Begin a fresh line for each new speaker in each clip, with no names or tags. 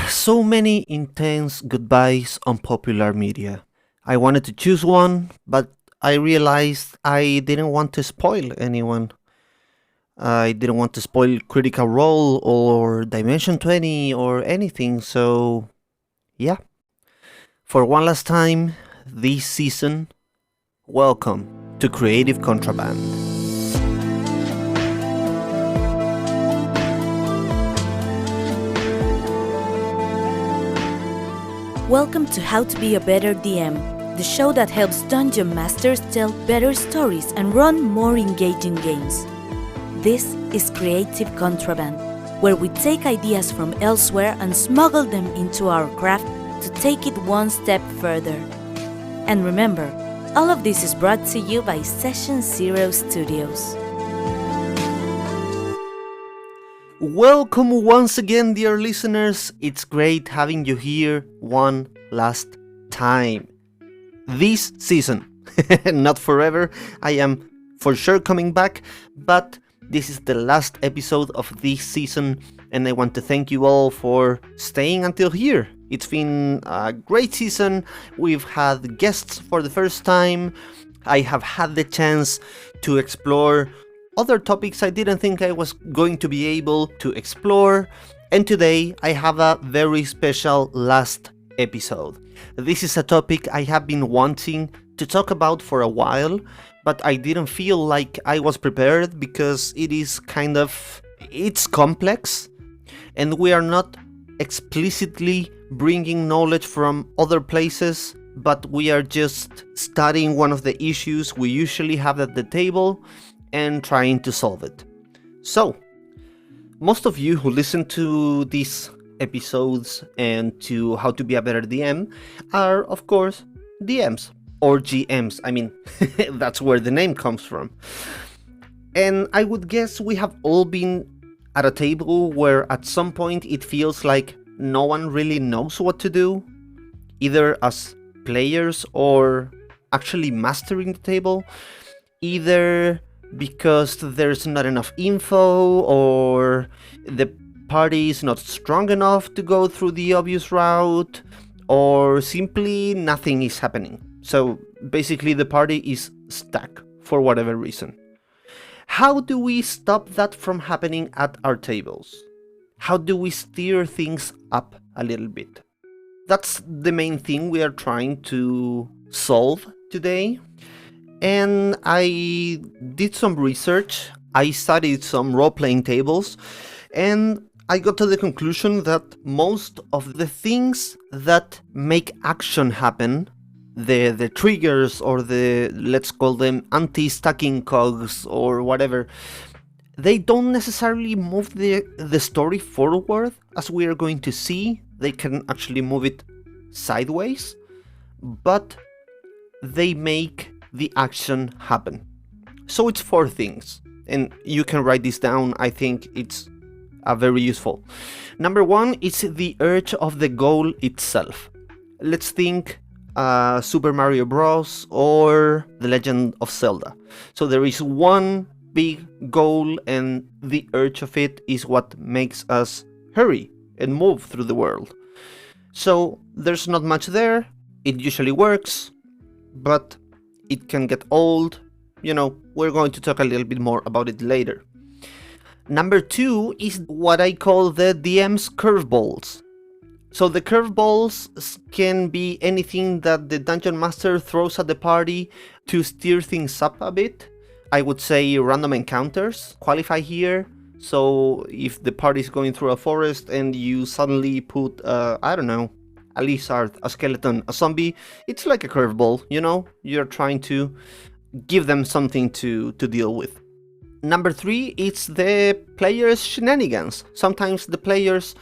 So many intense goodbyes on popular media. I wanted to choose one, but I realized I didn't want to spoil anyone. I didn't want to spoil Critical Role or Dimension 20 or anything, so yeah. For one last time, this season, welcome to Creative Contraband.
Welcome to How to Be a Better DM, the show that helps dungeon masters tell better stories and run more engaging games. This is Creative Contraband, where we take ideas from elsewhere and smuggle them into our craft to take it one step further. And remember, all of this is brought to you by Session Zero Studios.
Welcome once again, dear listeners. It's great having you here one last time. This season, not forever. I am for sure coming back, but this is the last episode of this season, and I want to thank you all for staying until here. It's been a great season. We've had guests for the first time. I have had the chance to explore other topics I didn't think I was going to be able to explore, and today I have a very special last episode. This is a topic I have been wanting to talk about for a while, but I didn't feel like I was prepared because it's complex, and we are not explicitly bringing knowledge from other places, but we are just studying one of the issues we usually have at the table and trying to solve it. So, most of you who listen to these episodes and to How to Be a Better DM are, of course, DMs or GMs. I mean, that's where the name comes from. And I would guess we have all been at a table where at some point it feels like no one really knows what to do, either as players or actually mastering the table, either because there's not enough info or the party is not strong enough to go through the obvious route, or simply nothing is happening. So basically the party is stuck for whatever reason. How do we stop that from happening at our tables? How do we steer things up a little bit? That's the main thing we are trying to solve today. And I did some research, I studied some role-playing tables, and I got to the conclusion that most of the things that make action happen, the triggers or let's call them anti-stacking cogs or whatever, they don't necessarily move the story forward, as we are going to see. They can actually move it sideways, but they make the action happen. So it's 4 things, and you can write this down. I think it's very useful. Number 1 is the urge of the goal itself. Let's think Super Mario Bros. Or The Legend of Zelda. So there is one big goal, and the urge of it is what makes us hurry and move through the world. So there's not much there. It usually works, but it can get old. We're going to talk a little bit more about it later. Number 2 is what I call the DM's curveballs. So the curveballs can be anything that the Dungeon Master throws at the party to steer things up a bit. I would say random encounters qualify here. So if the party is going through a forest and you suddenly put, a lizard, a skeleton, a zombie, it's like a curveball, You're trying to give them something to deal with. Number 3, it's the players' shenanigans. Sometimes the players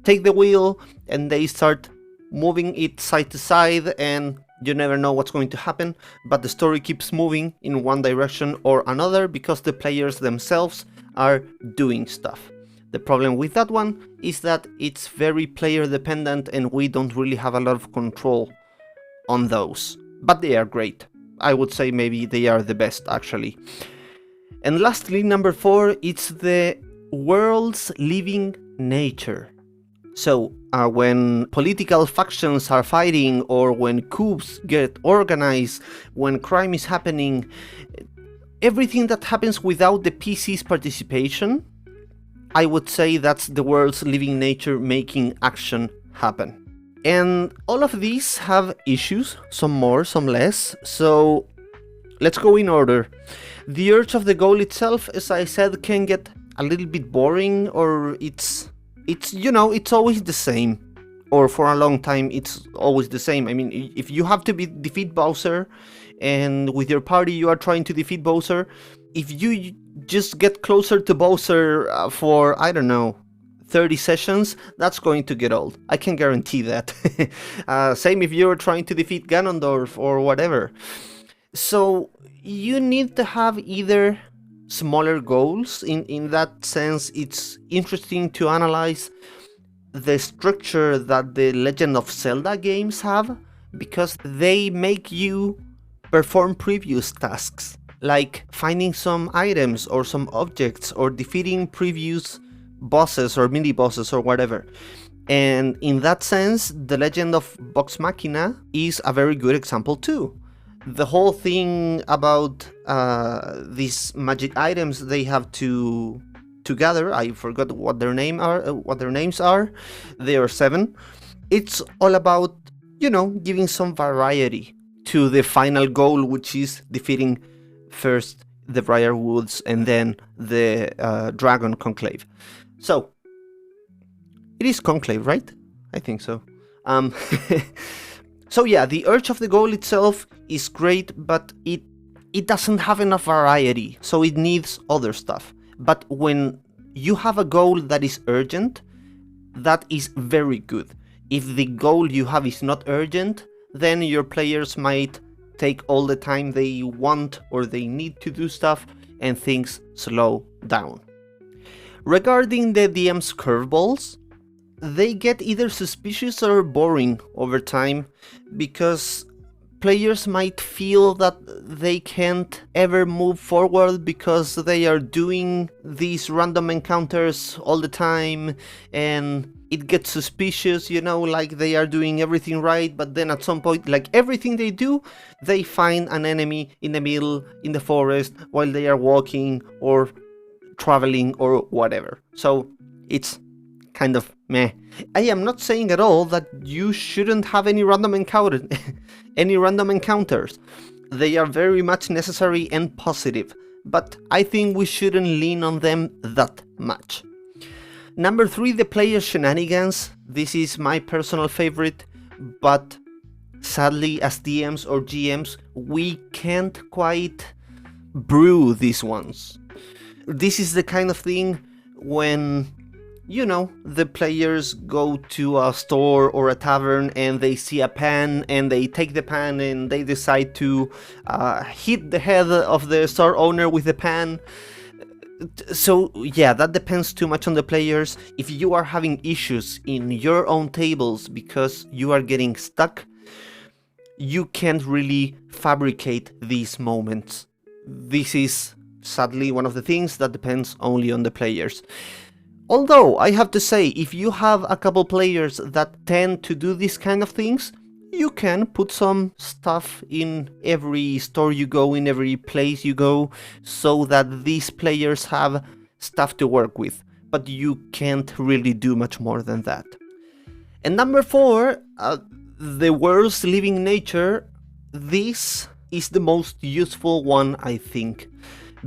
take the wheel and they start moving it side to side, and you never know what's going to happen, but the story keeps moving in one direction or another because the players themselves are doing stuff. The problem with that one is that it's very player dependent and we don't really have a lot of control on those. But they are great. I would say maybe they are the best, actually. And lastly, number 4, it's the world's living nature. So, when political factions are fighting, or when coups get organized, when crime is happening, everything that happens without the PC's participation, I would say that's the world's living nature making action happen. And all of these have issues, some more, some less, so let's go in order. The urge of the goal itself, as I said, can get a little bit boring, or it's always the same. Or for a long time, it's always the same. I mean, if you have to defeat Bowser, and with your party you are trying to defeat Bowser, if you just get closer to Bowser for, I don't know, 30 sessions, that's going to get old. I can guarantee that. Same if you're trying to defeat Ganondorf or whatever. So you need to have either smaller goals. In that sense, it's interesting to analyze the structure that the Legend of Zelda games have, because they make you perform previous tasks, like finding some items or some objects, or defeating previous bosses or mini bosses or whatever. And in that sense, the Legend of Vox Machina is a very good example too. The whole thing about these magic items they have to gather, I forgot what their names are. They are 7. It's all about, giving some variety to the final goal, which is defeating first the Briar Woods and then the Dragon Conclave. So, it is Conclave, right? I think so. So yeah, the urge of the goal itself is great, but it doesn't have enough variety, so it needs other stuff. But when you have a goal that is urgent, that is very good. If the goal you have is not urgent, then your players might take all the time they want or they need to do stuff, and things slow down. Regarding the DM's curveballs, they get either suspicious or boring over time, because players might feel that they can't ever move forward because they are doing these random encounters all the time, and it gets suspicious, like they are doing everything right, but then at some point, like everything they do, they find an enemy in the middle, in the forest, while they are walking or traveling or whatever. So it's kind of meh. I am not saying at all that you shouldn't have any random encounters. They are very much necessary and positive, but I think we shouldn't lean on them that much. Number 3, the player shenanigans. This is my personal favorite, but sadly as DMs or GMs, we can't quite brew these ones. This is the kind of thing when, the players go to a store or a tavern and they see a pan and they take the pan and they decide to hit the head of the store owner with the pan. So yeah, that depends too much on the players. If you are having issues in your own tables because you are getting stuck, you can't really fabricate these moments. This is sadly one of the things that depends only on the players. Although, I have to say, if you have a couple players that tend to do these kind of things, you can put some stuff in every store you go, in every place you go, so that these players have stuff to work with. But you can't really do much more than that. And number 4, the world's living nature. This is the most useful one, I think,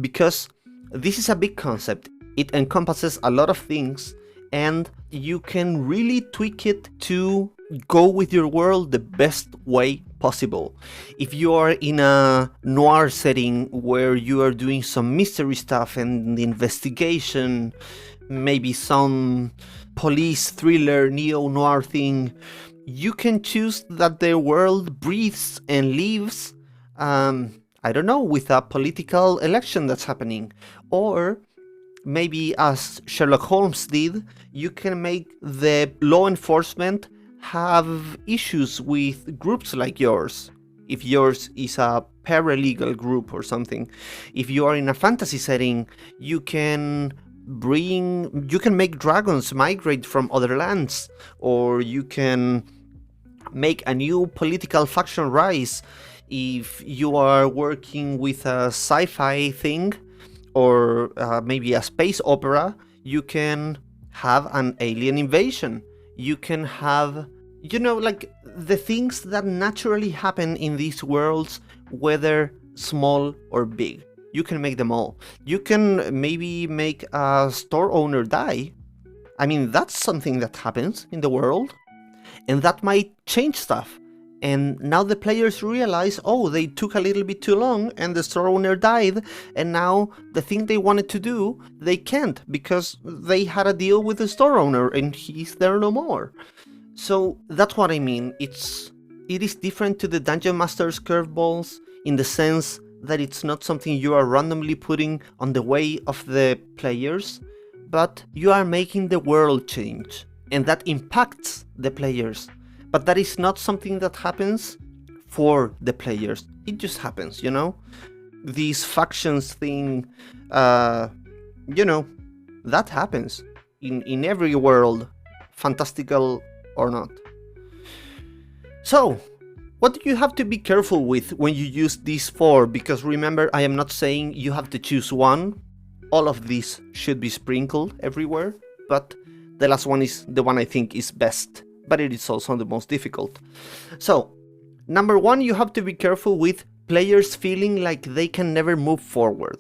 because this is a big concept. It encompasses a lot of things, and you can really tweak it to go with your world the best way possible. If you are in a noir setting where you are doing some mystery stuff and investigation, maybe some police thriller, neo-noir thing, you can choose that the world breathes and lives, I don't know, with a political election that's happening. Or maybe as Sherlock Holmes did, you can make the law enforcement have issues with groups like yours. If yours is a paralegal group or something. If you are in a fantasy setting, you can you can make dragons migrate from other lands, or you can make a new political faction rise. If you are working with a sci-fi thing, or maybe a space opera, you can have an alien invasion. You can have, like the things that naturally happen in these worlds, whether small or big. You can make them all. You can maybe make a store owner die. I mean, that's something that happens in the world, and that might change stuff. And now the players realize, oh, they took a little bit too long and the store owner died, and now the thing they wanted to do, they can't because they had a deal with the store owner and he's there no more. So that's what I mean. It is different to the Dungeon Master's curveballs in the sense that it's not something you are randomly putting on the way of the players, but you are making the world change, and that impacts the players. But that is not something that happens for the players. It just happens, These factions thing, that happens in every world, fantastical or not. So, what do you have to be careful with when you use these 4? Because remember, I am not saying you have to choose one. All of these should be sprinkled everywhere, but the last one is the one I think is best, but it is also the most difficult. So, number 1, you have to be careful with players feeling like they can never move forward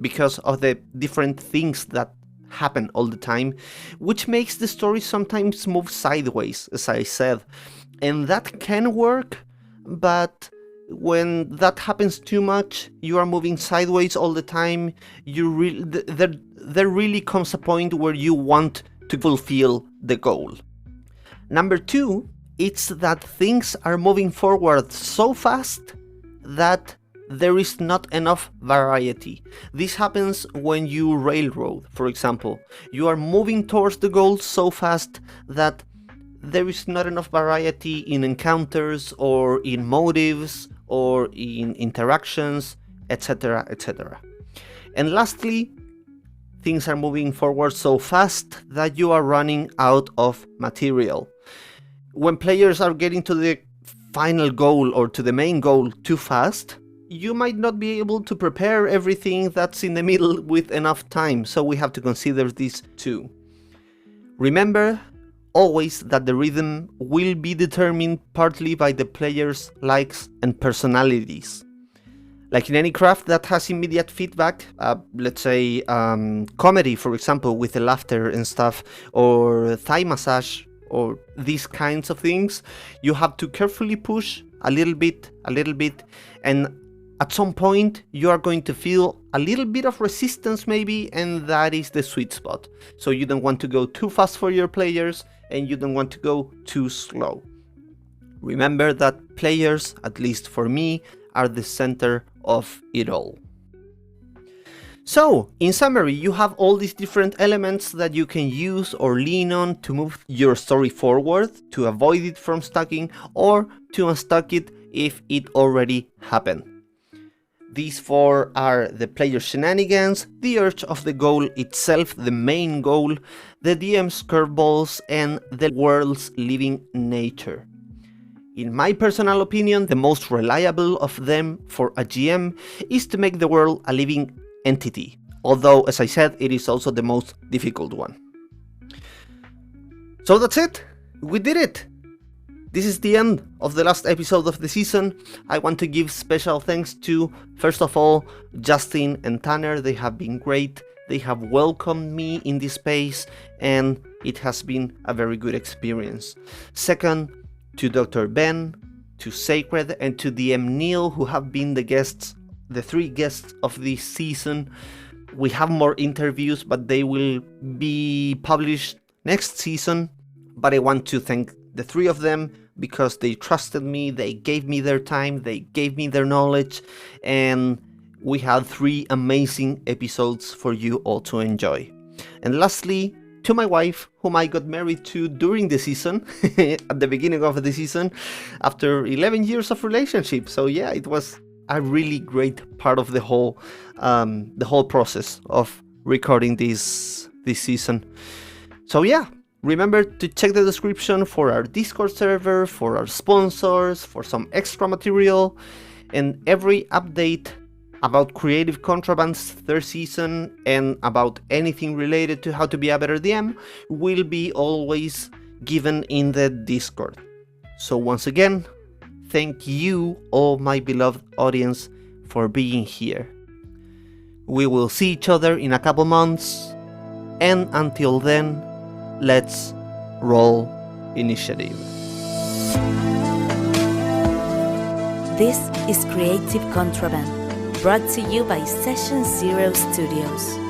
because of the different things that happen all the time, which makes the story sometimes move sideways, as I said. And that can work, but when that happens too much, you are moving sideways all the time, there really comes a point where you want to fulfill the goal. Number 2, it's that things are moving forward so fast that there is not enough variety. This happens when you railroad, for example. You are moving towards the goal so fast that there is not enough variety in encounters or in motives or in interactions, etc., etc. And lastly, things are moving forward so fast that you are running out of material. When players are getting to the final goal or to the main goal too fast, you might not be able to prepare everything that's in the middle with enough time, so we have to consider this too. Remember always that the rhythm will be determined partly by the players' likes and personalities. Like in any craft that has immediate feedback, let's say comedy, for example, with the laughter and stuff, or thigh massage, or these kinds of things, you have to carefully push a little bit, and at some point you are going to feel a little bit of resistance maybe, and that is the sweet spot. So you don't want to go too fast for your players, and you don't want to go too slow. Remember that players, at least for me, are the center of it all. So, in summary, you have all these different elements that you can use or lean on to move your story forward, to avoid it from stucking, or to unstuck it if it already happened. These 4 are the player shenanigans, the urge of the goal itself, the main goal, the DM's curveballs, and the world's living nature. In my personal opinion, the most reliable of them for a GM is to make the world a living entity, although, as I said, it is also the most difficult one. So that's it! We did it! This is the end of the last episode of the season. I want to give special thanks to, first of all, Justin and Tanner. They have been great. They have welcomed me in this space, and it has been a very good experience. Second, to Dr. Ben, to Sacred, and to DM Neil, who have been the 3 guests of this season. We have more interviews, but they will be published next season. But I want to thank the 3 of them because they trusted me, they gave me their time, they gave me their knowledge, and we had 3 amazing episodes for you all to enjoy. And lastly, to my wife, whom I got married to during the season, at the beginning of the season, after 11 years of relationship. So yeah, it was a really great part of the whole process of recording this season. So yeah, remember to check the description for our Discord server, for our sponsors, for some extra material, and every update about Creative Contraband's third season and about anything related to how to be a better DM will be always given in the Discord. So once again, thank you, all my beloved audience, for being here. We will see each other in a couple months, and until then, let's roll initiative.
This is Creative Contraband, brought to you by Session Zero Studios.